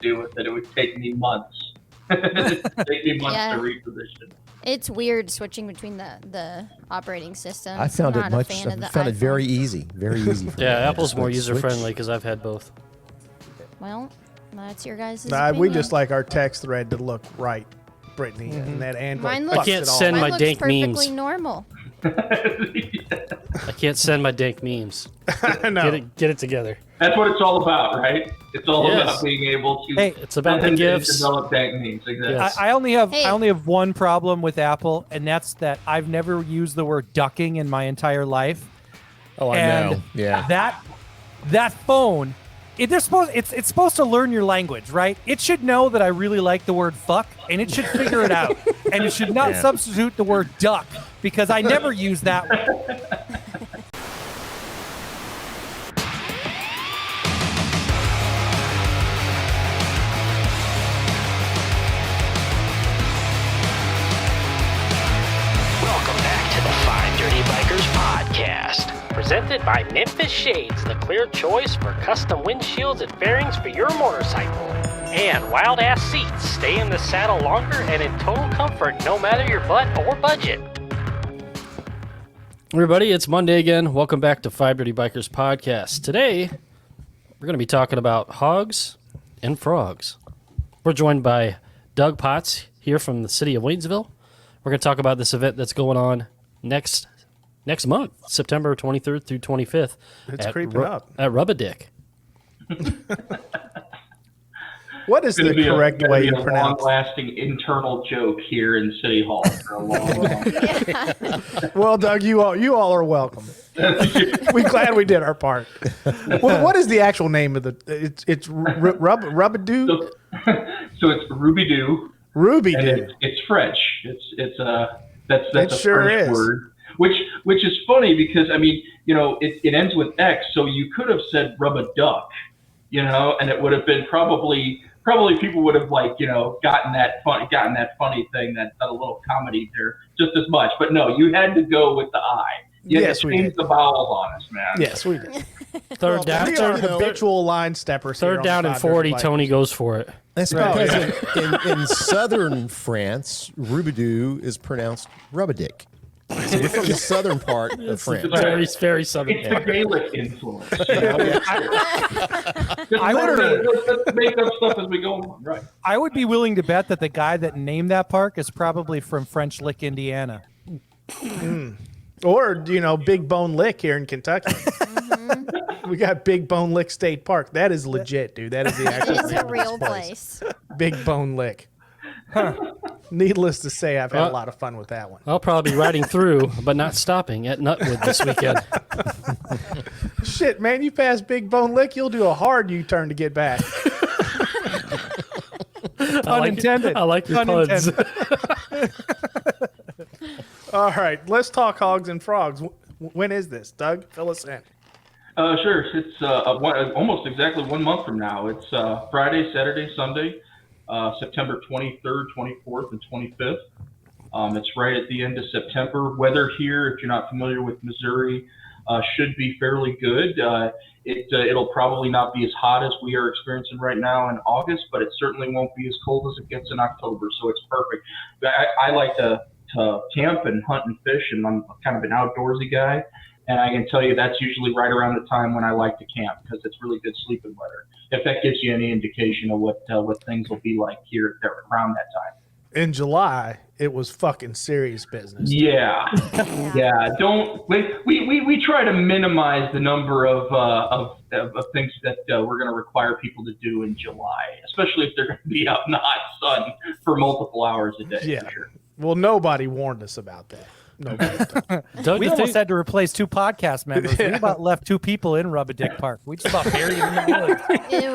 do with it. It would take me months. To reposition. It's weird switching between the operating systems. I found it very easy. Very easy. Apple's more user-friendly because I've had both. Well, that's your guys' we just like our text thread to look right, Brittany, and that Android. I can't send my dank memes. Mine looks perfectly normal. I can't send my dank memes. No. Get it together. That's what it's all about, right? It's all about being able to. Hey, it's about the gifts. Develop dank memes. Exactly. Yes. I only have one problem with Apple, and that's that I've never used the word ducking in my entire life. Oh, I know. Yeah. That phone. It's supposed to learn your language, right? It should know that I really like the word fuck, and it should figure it out. And it should not substitute the word duck, because I never use that one. Welcome back to the Five Dirty Bikers podcast. Presented by Memphis Shades, the clear choice for custom windshields and fairings for your motorcycle. And Wild Ass Seats, stay in the saddle longer and in total comfort no matter your butt or budget. Everybody, it's Monday again. Welcome back to Five Dirty Bikers podcast. Today, we're going to be talking about hogs and frogs. We're joined by Doug Potts here from the City of Waynesville. We're going to talk about this event that's going on next month, September 23rd through 25th. It's creeping up. At Roubidoux. What is the correct way to pronounce it? Long-lasting internal joke here in City Hall for a long time. Well, Doug, you all are welcome. We're glad we did our part. Well, what is the actual name of the? It's Roubidoux. So it's Roubidoux. Roubidoux. It's French. That's it a sure French is. word. Which is funny because, I mean, it ends with X, so you could have said Roubidoux, and it would have been probably people would have gotten that funny thing, that a little comedy there just as much. But no, you had to go with the I. You had to change the vowels on us, man. Yes, we did. Third down. We are habitual line steppers. Third down and 40, Tony goes for it. That's because in southern France, Roubidoux is pronounced Roubidoux. So we're from the southern part of France. Very, very southern. It's the Gaelic influence. Let's make up stuff as we go on. Right. I would be willing to bet that the guy that named that park is probably from French Lick, Indiana. Or, Big Bone Lick here in Kentucky. We got Big Bone Lick State Park. That is legit, dude. That is the actual It is a real place. Big Bone Lick. Needless to say, I've had a lot of fun with that one. I'll probably be riding through, but not stopping at Nutwood this weekend. Shit, man, you pass Big Bone Lick, you'll do a hard U-turn to get back. Unintended. I like your puns. All right, let's talk hogs and frogs. When is this? Doug, fill us in. Sure. It's almost exactly 1 month from now. It's Friday, Saturday, Sunday, September 23rd, 24th, and 25th. It's right at the end of September. Weather here, if you're not familiar with Missouri, should be fairly good. It'll probably not be as hot as we are experiencing right now in August, but it certainly won't be as cold as it gets in October, so it's perfect. I like to camp and hunt and fish, and I'm kind of an outdoorsy guy. And I can tell you that's usually right around the time when I like to camp because it's really good sleeping weather. If that gives you any indication of what things will be like here around that time. In July, it was fucking serious business. Yeah. Don't we try to minimize the number of things that we're going to require people to do in July, especially if they're going to be out in the hot sun for multiple hours a day. Yeah. For sure. Well, nobody warned us about that. We almost had to replace 2 podcast members. We about left 2 people in Roubidoux Park. We just about buried them in the village. It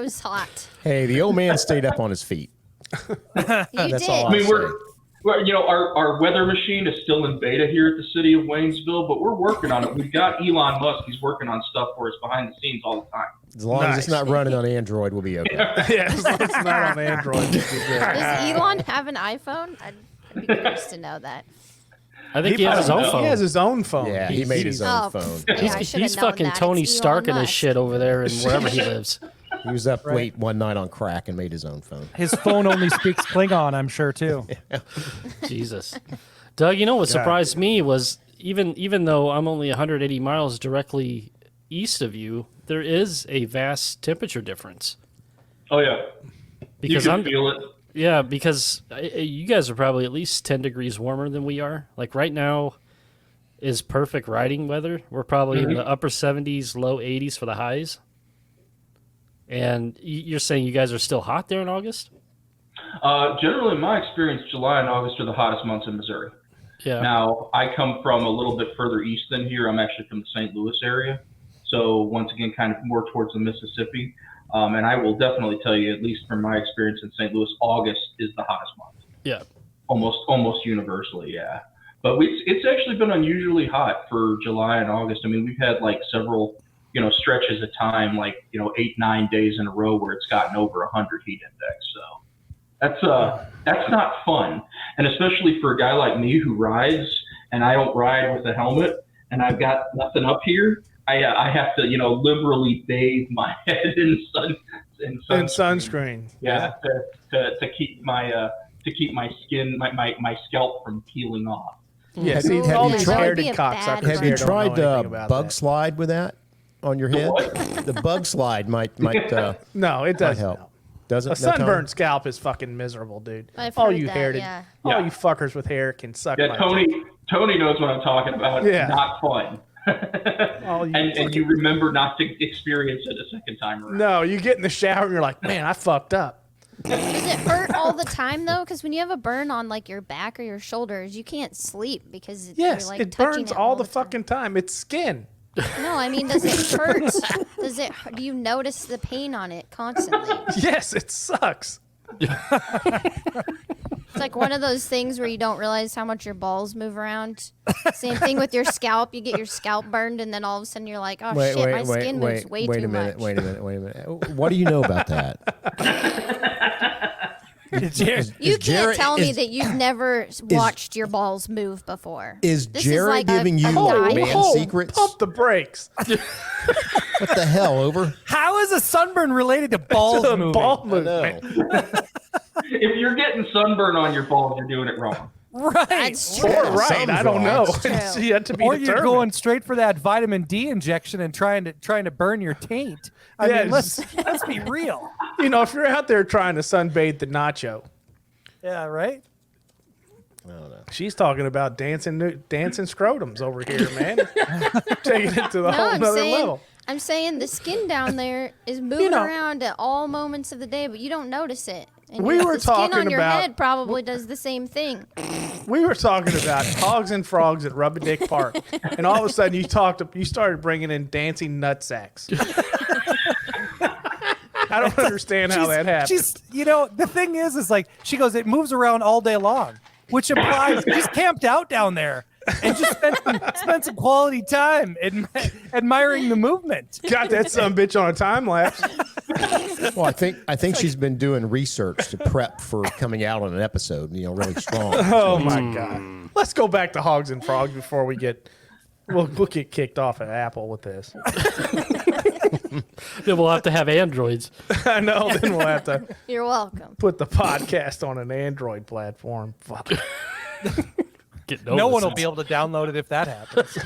was hot. Hey, the old man stayed up on his feet. That's all I mean, I'll say. our weather machine is still in beta here at the City of Waynesville, but we're working on it. We've got Elon Musk. He's working on stuff for us behind the scenes all the time. As long as it's not running on Android, we'll be okay. Yeah, as long as it's not on Android. Does Elon have an iPhone? I'd be curious to know that. I think he has his own phone. He has his own phone. Yeah, he made his own phone. Yeah, He's fucking Tony Stark and his shit over there and wherever he lives. He was up late one night on crack and made his own phone. His phone only speaks Klingon, I'm sure, too. Jesus. Doug, you know what surprised me was even though I'm only 180 miles directly east of you, there is a vast temperature difference. Oh yeah, Because you can feel it. Yeah, because you guys are probably at least 10 degrees warmer than we are. Like right now is perfect riding weather. We're probably in the upper 70s, low 80s for the highs. And you're saying you guys are still hot there in August? Generally, in my experience, July and August are the hottest months in Missouri. Yeah. Now, I come from a little bit further east than here. I'm actually from the St. Louis area. So once again, kind of more towards the Mississippi. And I will definitely tell you, at least from my experience in St. Louis, August is the hottest month. Yeah. Almost universally, yeah. But it's actually been unusually hot for July and August. I mean, we've had like several, stretches of time, like, 8-9 days in a row where it's gotten over 100 heat index. So that's not fun. And especially for a guy like me who rides, and I don't ride with a helmet, and I've got nothing up here. I have to, liberally bathe my head in sunscreen. Yeah. To keep my skin, my scalp from peeling off. Yeah, Have you all these tried- haired That would be a cocksuckers bad Have here you don't tried know anything about bug that. slide with that on your head? The bug slide might No, it might doesn't help. help. Doesn't A no, Tony? sunburned scalp is fucking miserable, dude. I've all heard you that, haired, yeah. all Yeah. you fuckers with hair can suck Yeah, my Tony knows what I'm talking about. Yeah. Not fun. All you and you remember not to experience it a second time around. No, you get in the shower and you're like, man, I fucked up. Does it hurt all the time though? Because when you have a burn on like your back or your shoulders, you can't sleep because Yes, you're like it touching burns it all the time. fucking time. It's skin. No, I mean, does it hurt? Do you notice the pain on it constantly? Yes, it sucks. It's like one of those things where you don't realize how much your balls move around. Same thing with your scalp. You get your scalp burned, and then all of a sudden you're like, oh shit, my skin moves way too much. Wait a minute. What do you know about that? You can't tell me that you've never watched your balls move before. Is This Jerry like giving you guy- man secrets? Pump the brakes. What the hell, Over? How is a sunburn related to balls To moving? ball No. movement. If you're getting sunburn on your balls, you're doing it wrong. Right. That's true. Or right, I don't know. That's true. It's yet to be Or you're determined. going straight for that vitamin D injection and trying to burn your taint. I Yeah, mean, let's be real. if you're out there trying to sunbathe the nacho, Yeah, right? she's talking about dancing scrotums over here, man. Taking it to the whole I'm nother saying, level. I'm saying the skin down there is moving around at all moments of the day, but you don't notice it. And We were the skin talking on your about- head probably does the same thing. We were talking about hogs and frogs at Roubidoux Park, and all of a sudden you started bringing in dancing nutsacks. I don't understand how that happened. She's, the thing is like, she goes, it moves around all day long, which implies she's camped out down there and just spent some quality time admiring the movement. Got that son bitch on a time lapse. Well, I think she's been doing research to prep for coming out on an episode. Really strong. Oh my god! Let's go back to hogs and frogs before we'll get kicked off at Apple with this. Then we'll have to have androids. I know. Then we'll have to You're welcome. put the podcast on an Android platform. Fuck. No one will be able to download it if that happens.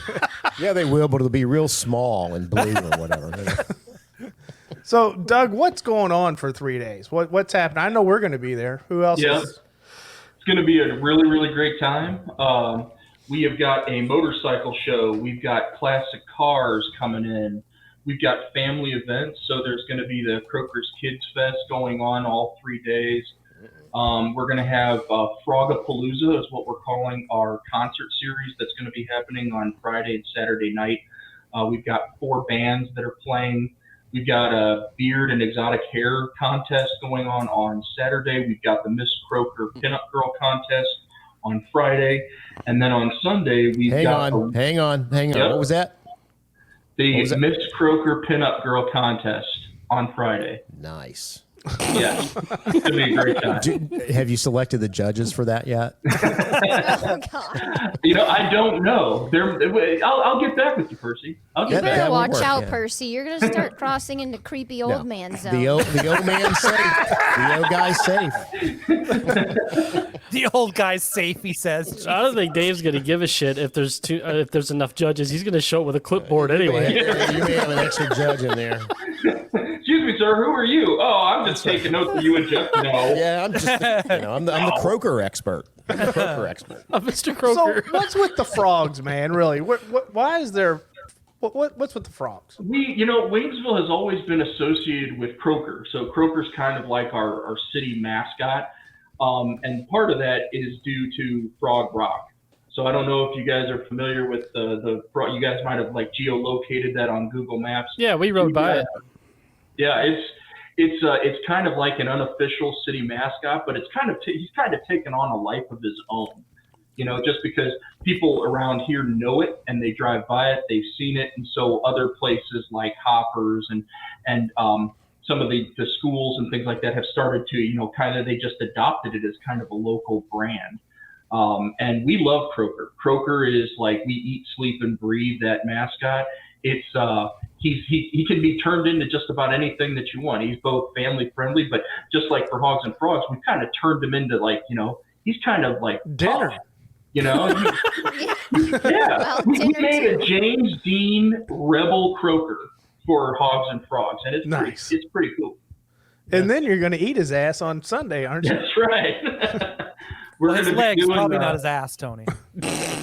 Yeah, they will, but it'll be real small and blue or whatever. So, Doug, what's going on for 3 days? What's happening? I know we're going to be there. Who else Yeah. is? It's going to be a really, really great time. We have got a motorcycle show. We've got classic cars coming in. We've got family events. So there's going to be the Croker's Kids Fest going on all 3 days. We're going to have Frogapalooza is what we're calling our concert series that's going to be happening on Friday and Saturday night. We've got 4 bands that are playing. We've got a beard and exotic hair contest going on Saturday. We've got the Miss Croker Pinup Girl contest on Friday. And then on Sunday, we've Hang got on. Yep. What was that? the was that? Miss Croker Pinup Girl contest on Friday. Nice. Yeah, it's gonna be a great time. Have you selected the judges for that yet? Oh God! I don't know. I'll get back with you, Percy. I'll You get better back. watch work, out, yeah. Percy. You're gonna start crossing into creepy old man zone. The old man's safe. The old guy's safe. The old guy's safe, he says. I don't think Dave's gonna give a shit if there's enough judges. He's gonna show up with a clipboard anyway. You may have an extra judge in there. Excuse me, sir. Who are you? Oh, I'm just taking notes for you and Jeff. No. Yeah, I'm just, I'm the croaker expert. I'm the croaker expert. Mr. So Croker. what's with the frogs, man? Really? Why is there? What's with the frogs? Waynesville has always been associated with Croker. So Croker's kind of like our city mascot. And part of that is due to Frog Rock. So I don't know if you guys are familiar with the you guys might have like geolocated that on Google Maps. Yeah, we rode by it. Yeah, it's kind of like an unofficial city mascot, but it's he's kind of taken on a life of his own. Just because people around here know it and they drive by it, they've seen it, and so other places like Hoppers and some of the schools and things like that have started to they just adopted it as kind of a local brand. And we love Croker. Croker is like we eat, sleep, and breathe that mascot. It's he can be turned into just about anything that you want. He's both family friendly, but just like for Hogs and Frogs, we kind of turned him into he's kind of like Dinner. tough, Yeah. Well, we dinner made too. a James Dean Rebel Croker for Hogs and Frogs, and it's Nice. it's pretty cool. And then you're going to eat his ass on Sunday, aren't you? That's right. Well, his gonna be legs, doing, probably not his ass, Tony.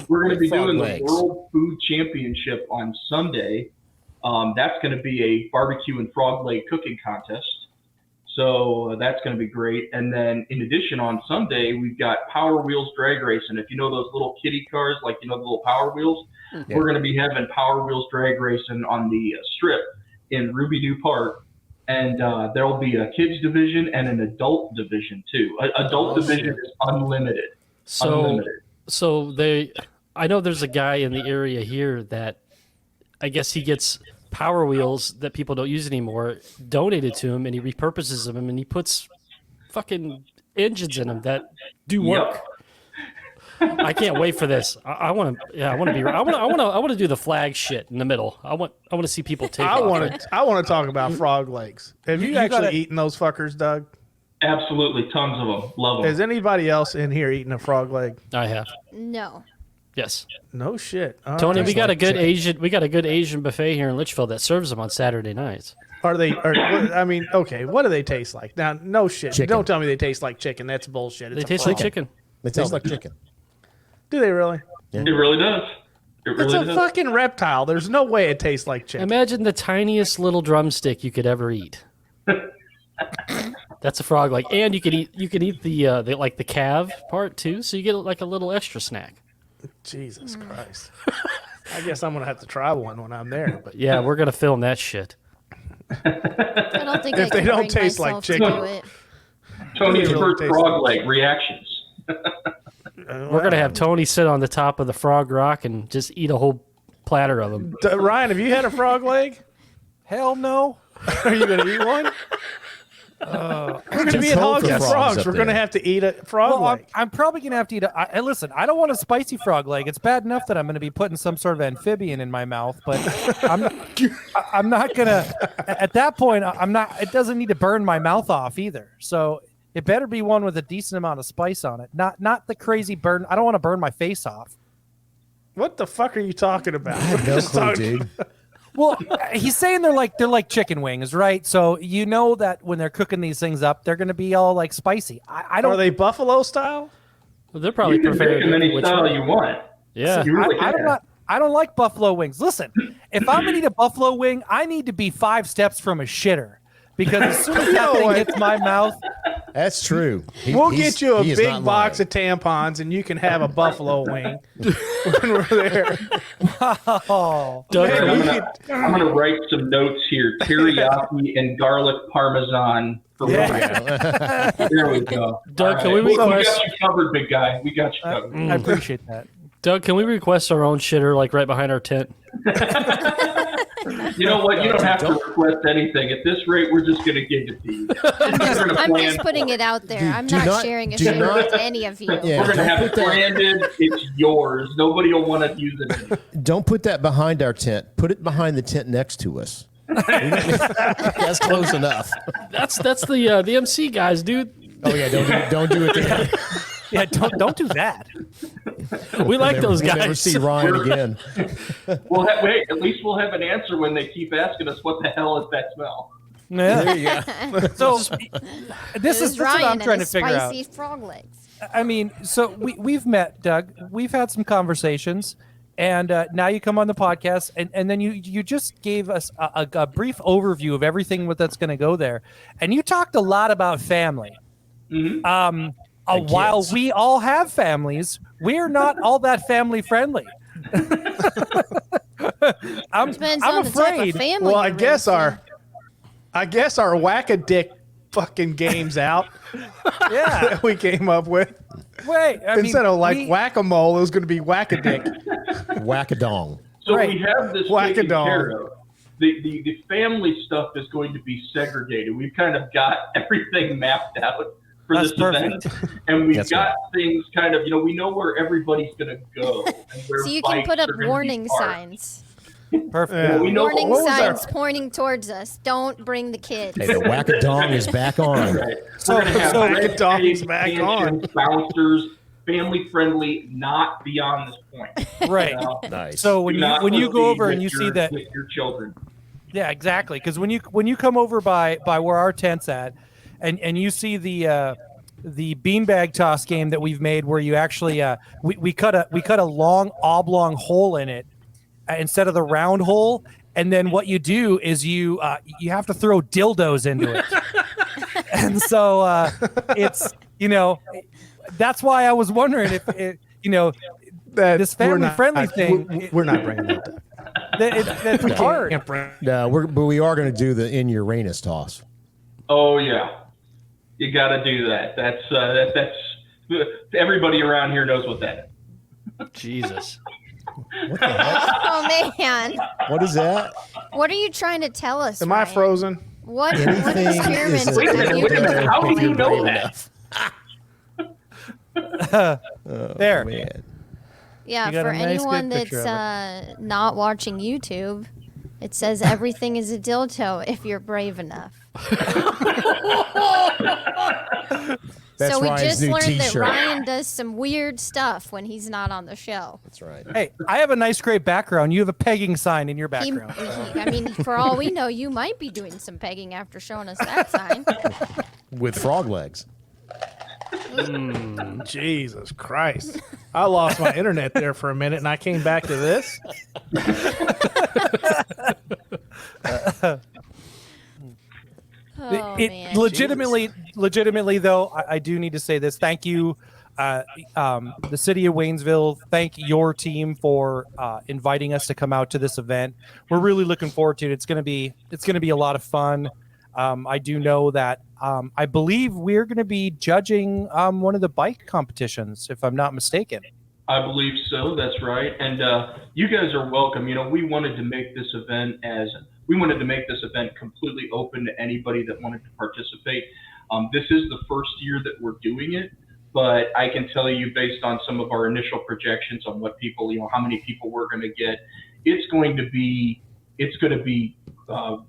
We're going to be Frog doing legs. the World Food Championship on Sunday. That's going to be a barbecue and frog leg cooking contest. So that's going to be great. And then in addition, on Sunday, we've got Power Wheels drag racing. If you know those little kiddie cars, like, the little Power Wheels, we're going to be having Power Wheels drag racing on the strip in Roubidoux Park. And there'll be a kids division and an adult division too. Adult division is unlimited. So I know there's a guy in the area here that I guess he gets Power Wheels that people don't use anymore donated to him, and he repurposes them, and he puts fucking engines in them that do work. I can't wait for this. I want to do the flag shit in the middle. I want to see people take I off. want to talk about frog legs. Have you actually eaten those fuckers, Doug? Absolutely, tons of them. Love them. Has anybody else in here eaten a frog leg? I have. No. Yes. No shit. Tony, we got a good Asian buffet here in Litchfield that serves them on Saturday nights. What do they taste like? Now, no shit. Chicken. Don't tell me they taste like chicken. That's bullshit. They taste like chicken. It tastes like chicken. Do they really? It really does. It It's really a does. fucking reptile. There's no way it tastes like chicken. Imagine the tiniest little drumstick you could ever eat. That's a frog leg, and you could eat the calf part too, so you get like a little extra snack. Jesus Christ. I guess I'm going to have to try one when I'm there. But Yeah, we're gonna film that shit. I don't think If I they can don't bring taste like myself chicken. to do it. Tony's It really first tastes frog leg reactions. We're gonna have Tony sit on the top of the frog rock and just eat a whole platter of them. Ryan, have you had a frog leg? Hell no. Are you going to eat one? We're going to Just be at hope Hogs the and frogs Frogs. up We're going to there. have to eat a frog Well, leg. I'm probably going to have to eat hey, listen, I don't want a spicy frog leg. It's bad enough that I'm going to be putting some sort of amphibian in my mouth, but I'm not going to, at that point, it doesn't need to burn my mouth off either. So it better be one with a decent amount of spice on it. Not the crazy burn. I don't want to burn my face off. What the fuck are you talking about? No Just clue, talking- dude. Well, he's saying they're like chicken wings, right? So you know that when they're cooking these things up, they're going to be all like spicy. I don't. Are they buffalo style? Well, they're probably You can prepared pick them any which style one. you want. Yeah. You really can. I don't like buffalo wings. Listen, if I'm gonna eat a buffalo wing, I need to be 5 steps from a shitter because as soon as that thing hits my mouth, That's true. We'll get you a he is big not box lying. of tampons and you can have a buffalo wing when we're there. oh, Doug, Man, can we we- could- I'm going to write some notes here. Teriyaki and garlic parmesan for Yeah. There we go. Doug, All can we We request- got you covered, big guy. We got you covered. I appreciate that. Doug, can we request our own shitter like right behind our tent? You know what? You don't have to request anything. At this rate, we're just going to give it to you. I'm just putting it out there. I'm not sharing a share with any of you. Yeah, we're going to have it branded. It's yours. Nobody will want to use it. Don't put that behind our tent. Put it behind the tent next to us. That's close enough. That's the MC guys, dude. Oh yeah, don't do it there. Yeah, don't do that. We like those guys. We'll never see Ryan again. Wait, at least we'll have an answer when they keep asking us, what the hell is that smell? Yeah. There you go. So this is what Ryan I'm trying and to figure out. spicy frog legs. I mean, so we've met, Doug. We've had some conversations, and now you come on the podcast, and then you just gave us a brief overview of everything that's going to go there, and you talked a lot about family. Mm-hmm. While we all have families, we're not all that family friendly. I'm Depends on the type afraid. of family. Well, I you're guess raising. our whack-a-dick fucking game's out. Yeah, That we came up with. wait. Instead of whack-a-mole, it was going to be whack-a-dick. Whack-a-dong. So Right. we have this taken care of. The family stuff is going to be segregated. We've kind of got everything mapped out for That's this perfect. event. And we've That's got things kind of, we know where everybody's going to go. And where So you can bikes put up are gonna be warning parked. signs. Perfect. Yeah. We know Warning what was signs our- pointing towards us. Don't bring the kids. Hey, the whack-a-dong is back on. Right. So- We're going to have so- Whack-a-dong's back stanchions, bouncers, family friendly, not beyond this point. Right. Nice. So when Do not you go proceed over and with you see your- that, with your children. yeah, exactly. Because when you come over by where our tent's at, and you see the beanbag toss game that we've made, where you actually we cut a long oblong hole in it instead of the round hole, and then what you do is you have to throw dildos into it, and so it's that's why I was wondering if That this we're family not- friendly thing. We're not bringing that up. That's hard. Can't bring- No, but we are going to do the in Uranus toss. Oh yeah, you got to do that. That's everybody around here knows what that is. Jesus. What the heck? Oh man, What is that? what are you trying to tell us? Am I Ryan? frozen? What Anything experiments is Wait a have minute, you wait a minute. done? How do if you you're know brave that? enough. There. Man. Yeah, You got for a nice, anyone good picture that's not watching YouTube, it says everything is a dildo if you're brave enough. That's so we Ryan's just new learned that T-shirt. Ryan does some weird stuff when he's not on the show. That's right. Hey, I have a nice, great background. You have a pegging sign in your He, background. I mean, for all we know, you might be doing some pegging after showing us that sign. With frog legs. Jesus Christ. I lost my internet there for a minute and I came back to this. Oh, It man. legitimately though, I do need to say this. Thank you, the City of Waynesville. Thank your team for inviting us to come out to this event. We're really looking forward to it. It's gonna be a lot of fun. I do know that I believe we're going to be judging one of the bike competitions, if I'm not mistaken. I believe so. That's right. And you guys are welcome. We wanted to make this event completely open to anybody that wanted to participate. This is the first year that we're doing it, but I can tell you, based on some of our initial projections on what people, how many people we're going to get, it's going to be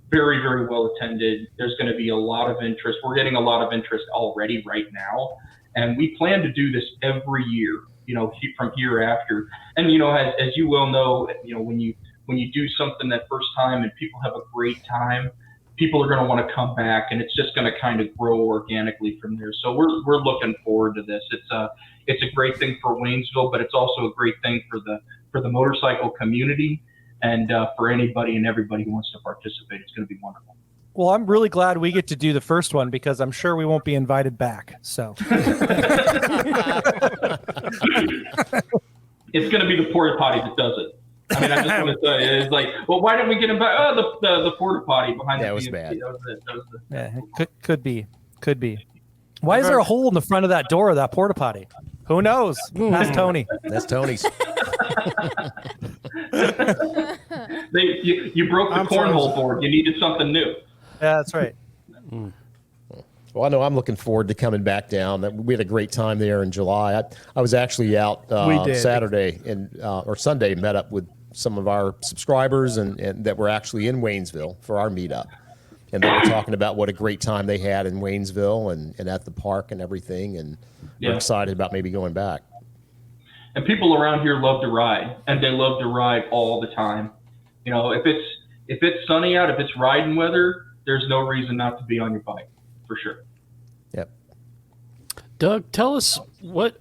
very, very well attended. There's going to be a lot of interest. We're getting a lot of interest already right now, and we plan to do this every year, from hereafter. And as you well know, when you do something that first time and people have a great time, people are going to want to come back, and it's just going to kind of grow organically from there. So we're looking forward to this. It's a great thing for Waynesville, but it's also a great thing for the motorcycle community. And for anybody and everybody who wants to participate, it's going to be wonderful. Well, I'm really glad we get to do the first one because I'm sure we won't be invited back. So It's going to be the porta potty that does it. I mean, I just want to tell you, it's like, well, why didn't we get invited? Oh, the porta potty behind That the was BMC. bad. That was the yeah, it could be. Why is there a hole in the front of that door of that porta potty? Who knows? Ask Tony. That's Tony's. You broke the cornhole board. You needed something new. Yeah, that's right. Well, I know I'm looking forward to coming back down. We had a great time there in July. I was actually out Saturday or Sunday, met up with some of our subscribers and that were actually in Waynesville for our meetup. And they were talking about what a great time they had in Waynesville and at the park and everything. And we're excited about maybe going back. And people around here love to ride, and they love to ride all the time. You know, if it's sunny out, if it's riding weather, there's no reason not to be on your bike, for sure. Yep. Doug, tell us what.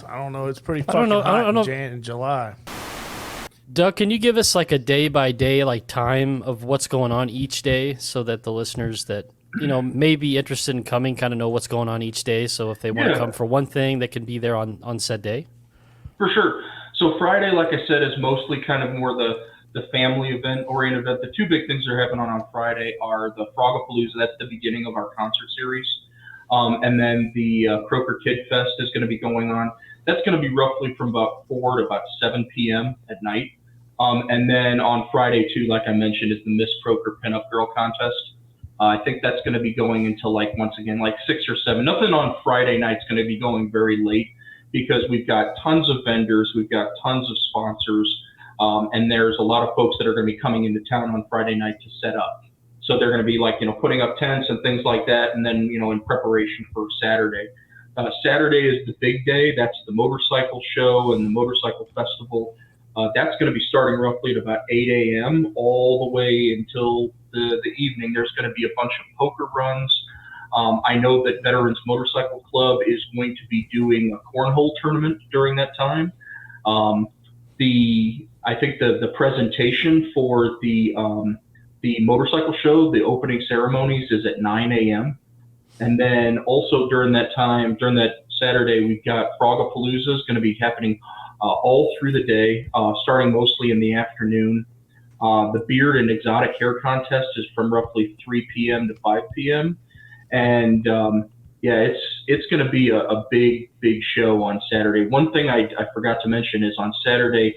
I don't know. It's pretty fucking hot in July. Doug, can you give us like a day by day like time of what's going on each day, so that the listeners that may be interested in coming kind of know what's going on each day? So if they want to come for one thing, they can be there on said day. For sure. So Friday, like I said, is mostly kind of more the family event-oriented event. The two big things that are happening on Friday are the Frogapalooza. That's the beginning of our concert series. And then the Croaker Kid Fest is going to be going on. That's going to be roughly from about 4 to about 7 p.m. at night. And then on Friday, too, like I mentioned, is the Miss Croaker Pinup Girl Contest. I think that's going to be going until, once again, 6 or 7. Nothing on Friday night's going to be going very late, because we've got tons of vendors, we've got tons of sponsors, and there's a lot of folks that are going to be coming into town on Friday night to set up. So they're going to be putting up tents and things like that, and then, in preparation for Saturday. Saturday is the big day. That's the motorcycle show and the motorcycle festival. That's going to be starting roughly at about 8 a.m. all the way until the evening. There's going to be a bunch of poker runs. I know that Veterans Motorcycle Club is going to be doing a cornhole tournament during that time. I think the presentation for the motorcycle show, the opening ceremonies, is at 9 a.m. And then also during that Saturday, we've got Frogapalooza is going to be happening all through the day, starting mostly in the afternoon. The beard and exotic hair contest is from roughly 3 p.m. to 5 p.m. And it's going to be a big show on Saturday. One thing I forgot to mention is on Saturday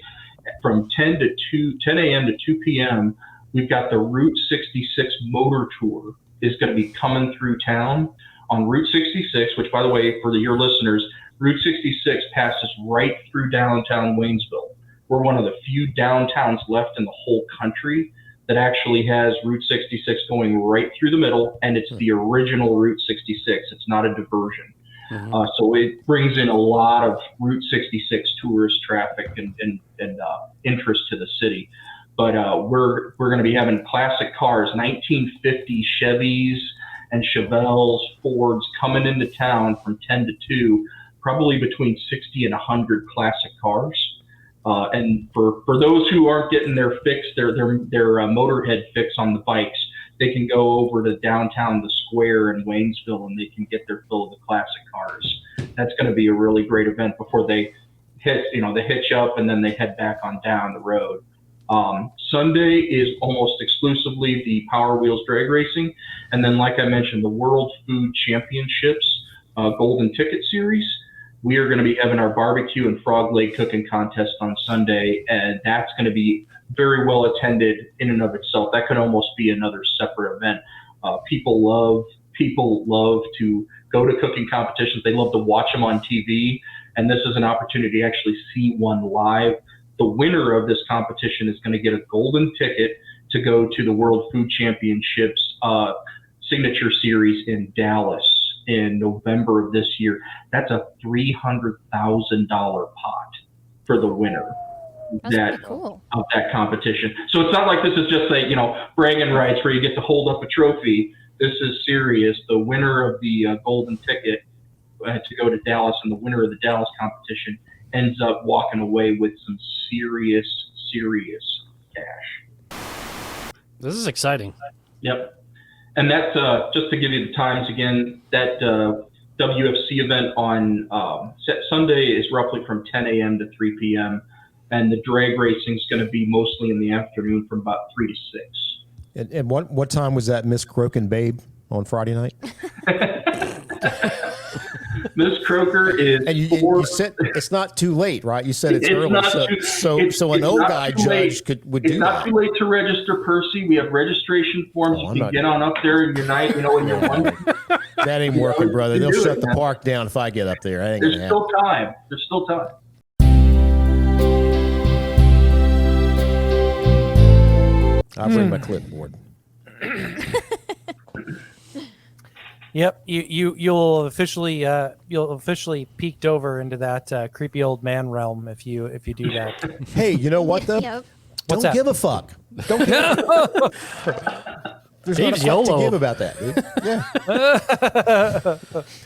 from 10 a.m. to 2 p.m., we've got the Route 66 Motor Tour is going to be coming through town on Route 66, which, by the way, for your listeners, Route 66 passes right through downtown Waynesville. We're one of the few downtowns left in the whole country that actually has Route 66 going right through the middle, and it's the original Route 66. It's not a diversion. Mm-hmm. So it brings in a lot of Route 66 tourist traffic and interest to the city. But we're going to be having classic cars, 1950 Chevys and Chevelles, Fords coming into town from 10 to 2, probably between 60 and 100 classic cars. And for those who aren't getting their fix, their motorhead fix on the bikes, they can go over to downtown, the square in Waynesville, and they can get their fill of the classic cars. That's going to be a really great event before they hitch up and then they head back on down the road. Sunday is almost exclusively the Power Wheels drag racing. And then, like I mentioned, the World Food Championships Golden Ticket Series. We are going to be having our barbecue and frog leg cooking contest on Sunday, and that's going to be very well attended in and of itself. That could almost be another separate event. People love to go to cooking competitions. They love to watch them on TV, and this is an opportunity to actually see one live. The winner of this competition is going to get a golden ticket to go to the World Food Championships Signature Series in Dallas in November of this year. That's a $300,000 pot for the winner. That's pretty cool. Of that competition. So it's not like this is just bragging rights where you get to hold up a trophy. This is serious. The winner of the golden ticket to go to Dallas and the winner of the Dallas competition ends up walking away with some serious cash. This is exciting. Yep. And that's just to give you the times again, that WFC event on Sunday is roughly from 10 a.m. to 3 p.m. And the drag racing is going to be mostly in the afternoon from about 3 to 6. And what time was that Miss Croaking Babe on Friday night? Miss Croker is. And you said it's not too late, right? You said it's early, so an old guy judge would do that. It's not too late to register, Percy. We have registration forms. You can get on up there and unite. When you're one. That ain't working, brother. They'll shut the park down if I get up there. There's still time. There's still time. I'll bring my clipboard. Yep, you'll officially peeked over into that creepy old man realm if you do that. Hey, you know what though? Yep. Don't give a fuck. Don't give a fuck. There's not a fuck to give about that, dude. Yeah.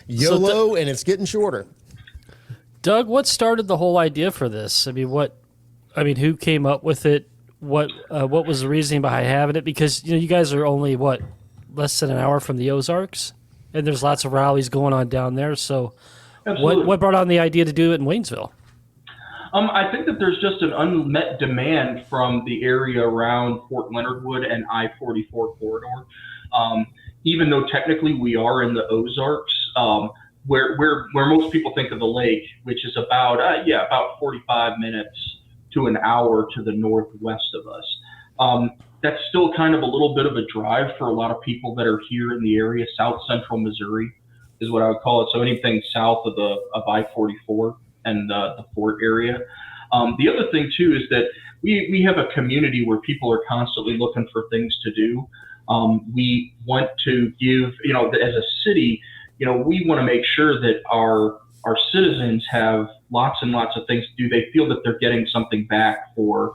YOLO, and it's getting shorter. Doug, what started the whole idea for this? Who came up with it? What was the reasoning behind having it? Because you guys are only less than an hour from the Ozarks, and there's lots of rallies going on down there. So, what brought on the idea to do it in Waynesville? I think that there's just an unmet demand from the area around Fort Leonard Wood and I-44 corridor. Even though technically we are in the Ozarks, where most people think of the lake, which is about 45 minutes to an hour to the northwest of us. That's still kind of a little bit of a drive for a lot of people that are here in the area. South Central Missouri is what I would call it. So anything south of I-44 and the Fort area. The other thing too is that we have a community where people are constantly looking for things to do. We want to give, as a city, we want to make sure that our citizens have lots and lots of things to do. They feel that they're getting something back for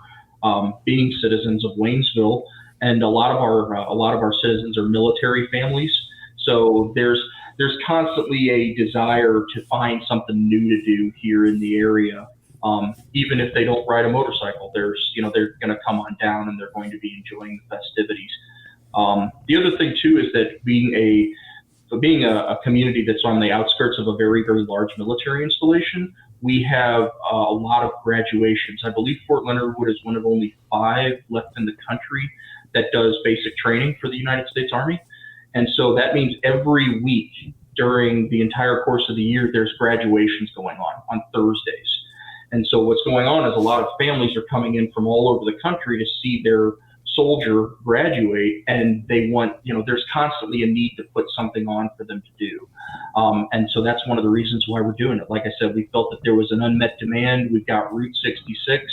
being citizens of Waynesville, and a lot of our citizens are military families. So there's constantly a desire to find something new to do here in the area. Even if they don't ride a motorcycle, they're going to come on down and they're going to be enjoying the festivities. The other thing too is that being a community that's on the outskirts of a very, very large military installation, we have a lot of graduations. I believe Fort Leonard Wood is one of only 5 left in the country that does basic training for the United States Army. And so that means every week during the entire course of the year, there's graduations going on Thursdays. And so what's going on is a lot of families are coming in from all over the country to see their soldier graduate, and they want, there's constantly a need to put something on for them to do. And so that's one of the reasons why we're doing it. Like I said, we felt that there was an unmet demand. We've got Route 66.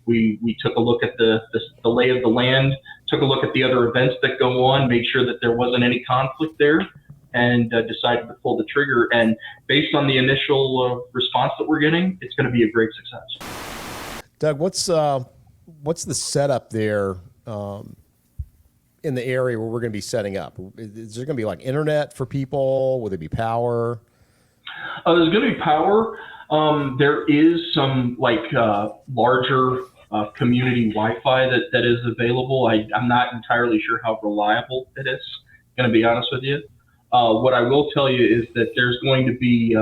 We took a look at the lay of the land, took a look at the other events that go on, made sure that there wasn't any conflict there, and decided to pull the trigger. And based on the initial response that we're getting, it's going to be a great success. Doug, what's the setup there in the area where we're going to be setting up? Is there going to be like internet for people? Will there be power? There's going to be power. There is some larger community Wi-Fi that is available. I'm not entirely sure how reliable it is, going to be honest with you. What I will tell you is that there's going to be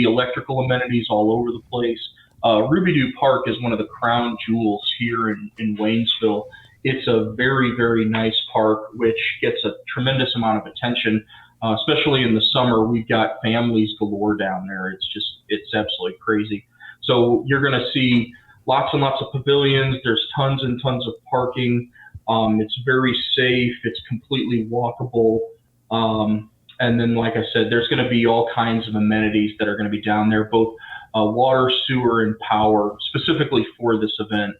electrical amenities all over the place. Roubidoux Park is one of the crown jewels here in Waynesville. It's a very, very nice park, which gets a tremendous amount of attention, especially in the summer. We've got families galore down there. It's absolutely crazy. So you're going to see lots and lots of pavilions. There's tons and tons of parking. It's very safe. It's completely walkable. And then, like I said, there's going to be all kinds of amenities that are going to be down there, both water, sewer, and power, specifically for this event.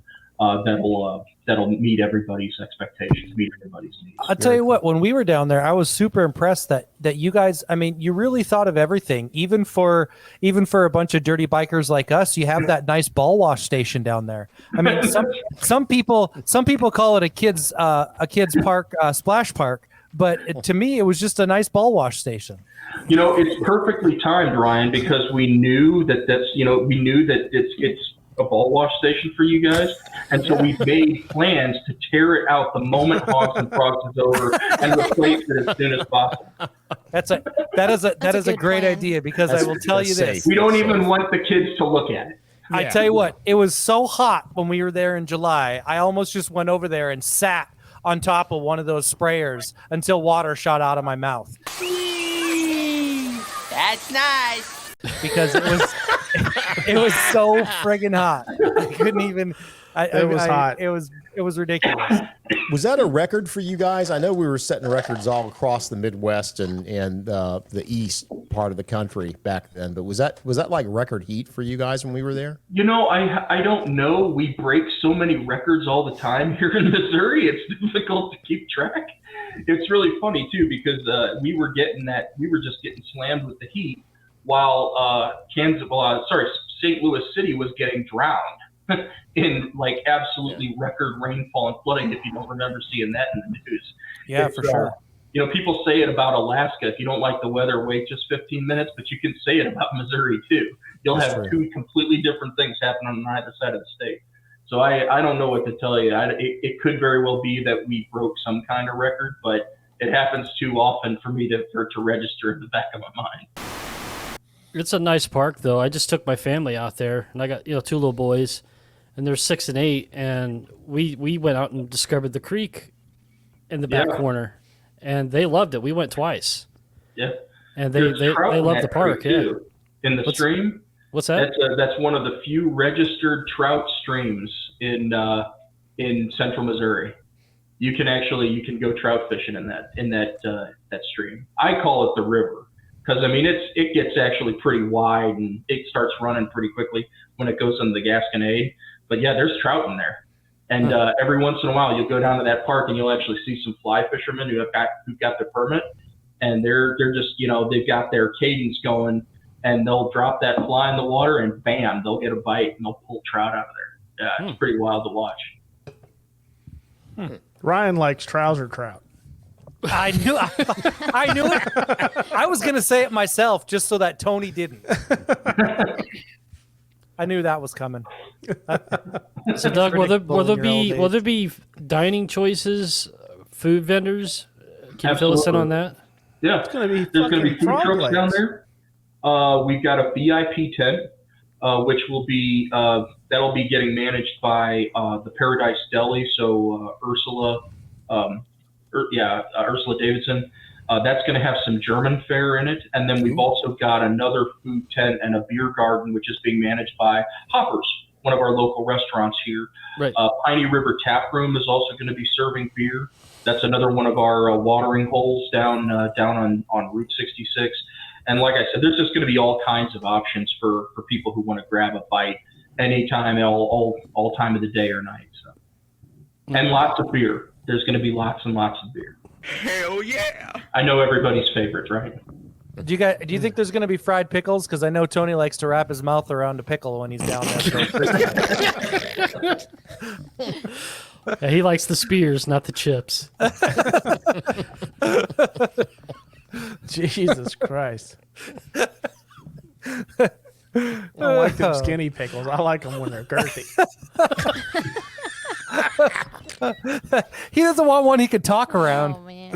That'll meet everybody's expectations, meet everybody's needs. I'll tell you what, when we were down there, I was super impressed that you guys, you really thought of everything, even for a bunch of dirty bikers like us. You have that nice ball wash station down there. Some people call it a kids park, splash park, but to me, it was just a nice ball wash station. It's perfectly timed, Ryan, because we knew that it's a ball wash station for you guys, and so we made plans to tear it out the moment Hogs and Frogs is over and replace it as soon as possible. That is a great idea, because I will tell you this: we don't even want the kids to look at it. I tell you what, it was so hot when we were there in July. I almost just went over there and sat on top of one of those sprayers until water shot out of my mouth. That's nice. because it was so friggin' hot. I couldn't even. It was hot. It was ridiculous. Was that a record for you guys? I know we were setting records all across the Midwest and the East part of the country back then, but was that like record heat for you guys when we were there? You know, I don't know. We break so many records all the time here in Missouri. It's difficult to keep track. It's really funny too because we were just getting slammed with the heat while St. Louis City was getting drowned in like absolutely record rainfall and flooding. If you don't remember seeing that in the news, Yeah, for sure. You know, people say it about Alaska. If you don't like the weather, wait just 15 minutes. But you can say it about Missouri too. You'll have two completely different things happen on either side of the state. So I don't know what to tell you. It could very well be that we broke some kind of record, but it happens too often for me to register in the back of my mind. It's a nice park, though. I just took my family out there, and I got 2 little boys, and they're 6 and 8, and we went out and discovered the creek in the back corner, and they loved it. We went twice. Yeah, and they love the park. Yeah, in the stream. What's that? That's one of the few registered trout streams in central Missouri. You can go trout fishing in that stream. I call it the river because I mean it gets actually pretty wide and it starts running pretty quickly when it goes into the Gasconade. But yeah, there's trout in there, and every once in a while you'll go down to that park and you'll actually see some fly fishermen who've got the permit, and they're just they've got their cadence going. And they'll drop that fly in the water, and bam, they'll get a bite, and they'll pull trout out of there. Yeah, it's pretty wild to watch. Ryan likes trouser trout. I knew it. I was gonna say it myself, just so that Tony didn't. I knew that was coming. So, Doug, will there be dining choices, food vendors? Can you fill us in on that? Yeah, it's gonna be. There's gonna be food trucks down there. We've got a VIP tent, which will be that'll be getting managed by the Paradise Deli. So Ursula Davidson. That's going to have some German fare in it, and then we've also got another food tent and a beer garden, which is being managed by Hoppers, one of our local restaurants here. Right. Piney River Tap Room is also going to be serving beer. That's another one of our watering holes down on Route 66. And like I said, there's just going to be all kinds of options for people who want to grab a bite anytime, all time of the day or night. So, and lots of beer. There's going to be lots and lots of beer. Hell yeah! I know everybody's favorite, right? Do you think there's going to be fried pickles? Because I know Tony likes to wrap his mouth around a pickle when he's down there. Yeah, he likes the spears, not the chips. Jesus Christ. I like them skinny pickles. I like them when they're girthy. He doesn't want one he could talk around. Oh, man.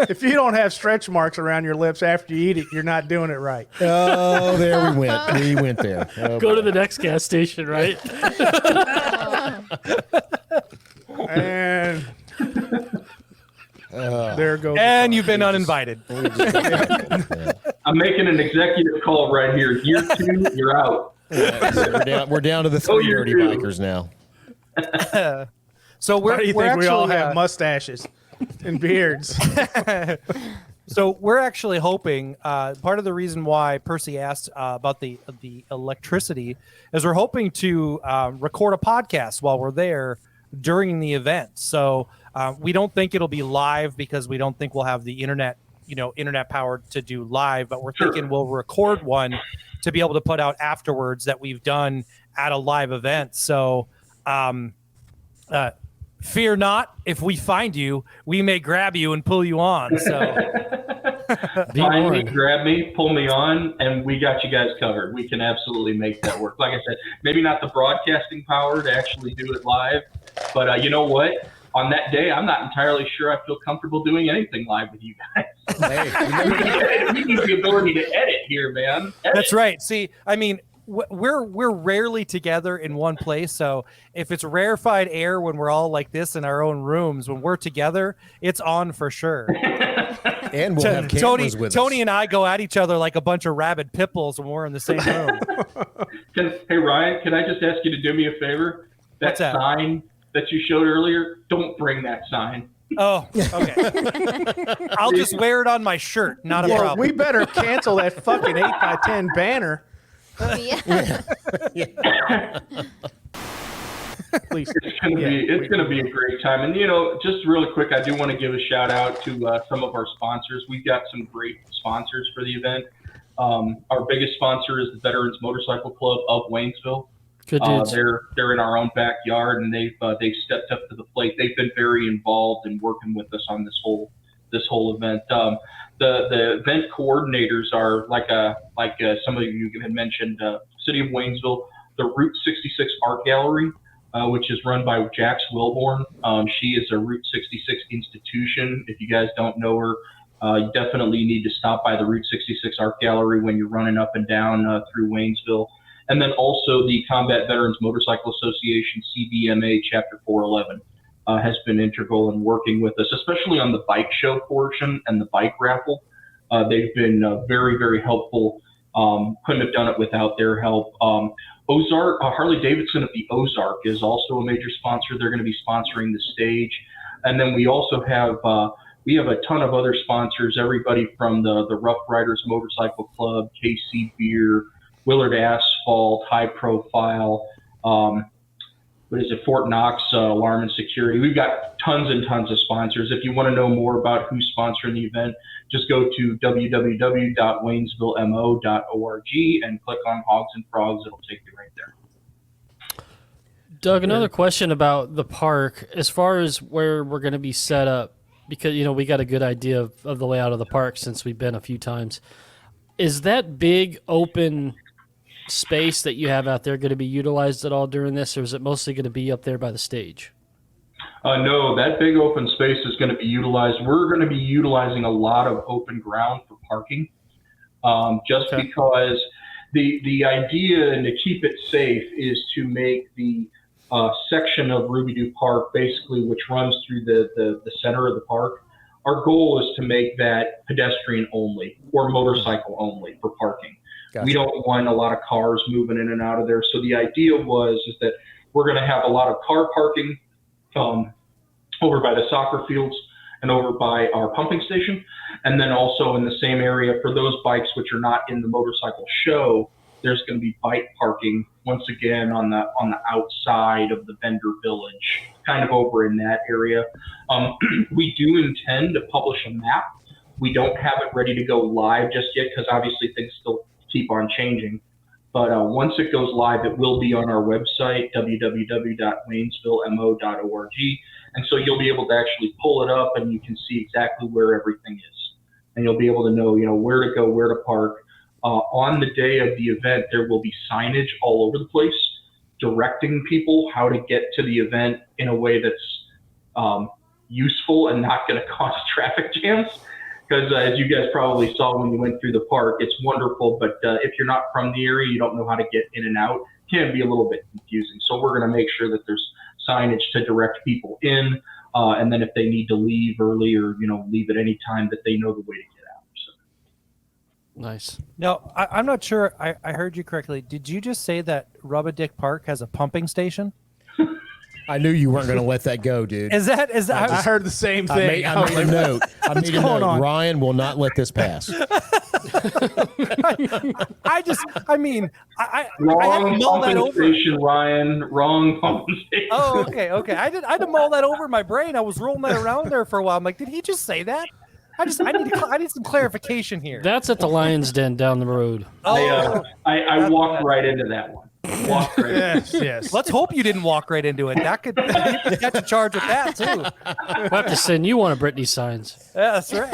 If you don't have stretch marks around your lips after you eat it, you're not doing it right. Oh, there we went. We went there. Oh, Go to the next gas station, right? And there goes. And you've been uninvited. I'm making an executive call right here. Year 2, you're out. We're down to the 3 dirty bikers now. So why do you think we all have mustaches and beards? So we're actually hoping, part of the reason why Percy asked about the electricity is we're hoping to record a podcast while we're there during the event. So we don't think it'll be live because we don't think we'll have the internet powered to do live, but we're thinking we'll record one to be able to put out afterwards that we've done at a live event. So fear not, if we find you, we may grab you and pull you on. So find me, grab me, pull me on, and we got you guys covered. We can absolutely make that work. Like I said, maybe not the broadcasting power to actually do it live, but you know what? On that day, I'm not entirely sure I feel comfortable doing anything live with you guys. Hey, we need the ability to edit here, man. That's right. See, I mean, we're rarely together in one place. So if it's rarefied air when we're all like this in our own rooms, when we're together, it's on for sure. And we'll have cameras with us. Tony and I go at each other like a bunch of rabid pit bulls when we're in the same room. Hey, Ryan, can I just ask you to do me a favor? That sign that you showed earlier, don't bring that sign. Oh, okay. I'll just wear it on my shirt. Not a problem. We better cancel that fucking 8x10 banner. Please. It's gonna be a great time. And just really quick, I do want to give a shout out to some of our sponsors. We've got some great sponsors for the event. Our biggest sponsor is the Veterans Motorcycle Club of Waynesville. Good dudes. They're in our own backyard, and they've stepped up to the plate. They've been very involved in working with us on this whole event. The event coordinators are like some of you had mentioned, City of Waynesville, the Route 66 Art Gallery, which is run by Jax Wilborn. She is a Route 66 institution. If you guys don't know her, you definitely need to stop by the Route 66 Art Gallery when you're running up and down through Waynesville. And then also the Combat Veterans Motorcycle Association, CVMA Chapter 411, has been integral in working with us, especially on the bike show portion and the bike raffle. They've been very, very helpful. Couldn't have done it without their help. Ozark, Harley Davidson of the Ozark is also a major sponsor. They're going to be sponsoring the stage. And then we also have a ton of other sponsors, everybody from the Rough Riders Motorcycle Club, KC Beer, Willard Asphalt, High Profile, Fort Knox Alarm and Security. We've got tons and tons of sponsors. If you want to know more about who's sponsoring the event, just go to www.waynesvillemo.org and click on Hogs and Frogs. It'll take you right there. Doug, another question about the park. As far as where we're going to be set up, because we got a good idea of the layout of the park since we've been a few times. Is that big open space that you have out there going to be utilized at all during this, or is it mostly going to be up there by the stage? No, that big open space is going to be utilized. We're going to be utilizing a lot of open ground for parking, because the idea, and to keep it safe, is to make the section of Roubidoux Park, basically, which runs through the center of the park. Our goal is to make that pedestrian only or motorcycle only for parking. Gotcha. We don't want a lot of cars moving in and out of there. So the idea is that we're going to have a lot of car parking over by the soccer fields and over by our pumping station. And then also in the same area for those bikes which are not in the motorcycle show, there's going to be bike parking once again on the outside of the vendor village, kind of over in that area. We do intend to publish a map. We don't have it ready to go live just yet because obviously things still keep on changing. But once it goes live, it will be on our website, www.waynesvillemo.org. And so you'll be able to actually pull it up and you can see exactly where everything is. And you'll be able to know, where to go, where to park. On the day of the event, there will be signage all over the place directing people how to get to the event in a way that's useful and not going to cause traffic jams. Because as you guys probably saw when you went through the park, it's wonderful, but if you're not from the area, you don't know how to get in and out, it can be a little bit confusing. So we're going to make sure that there's signage to direct people in, and then if they need to leave early or leave at any time, that they know the way to get out. So. Nice. Now, I'm not sure I heard you correctly. Did you just say that Roubidoux Park has a pumping station? I knew you weren't going to let that go, dude. Is that? I heard the same thing. I made a note. What's going on? Ryan will not let this pass. Wrong pumping station, Ryan. Wrong pumping station. Oh, okay. I had to mull that over in my brain. I was rolling that around there for a while. I'm like, did he just say that? I need some clarification here. That's at the Lion's Den down the road. I walked right into that one. Yes. Let's hope you didn't walk right into it. That could get you charged with that too. We'll have to send you one of Brittany's signs. Yeah, that's right.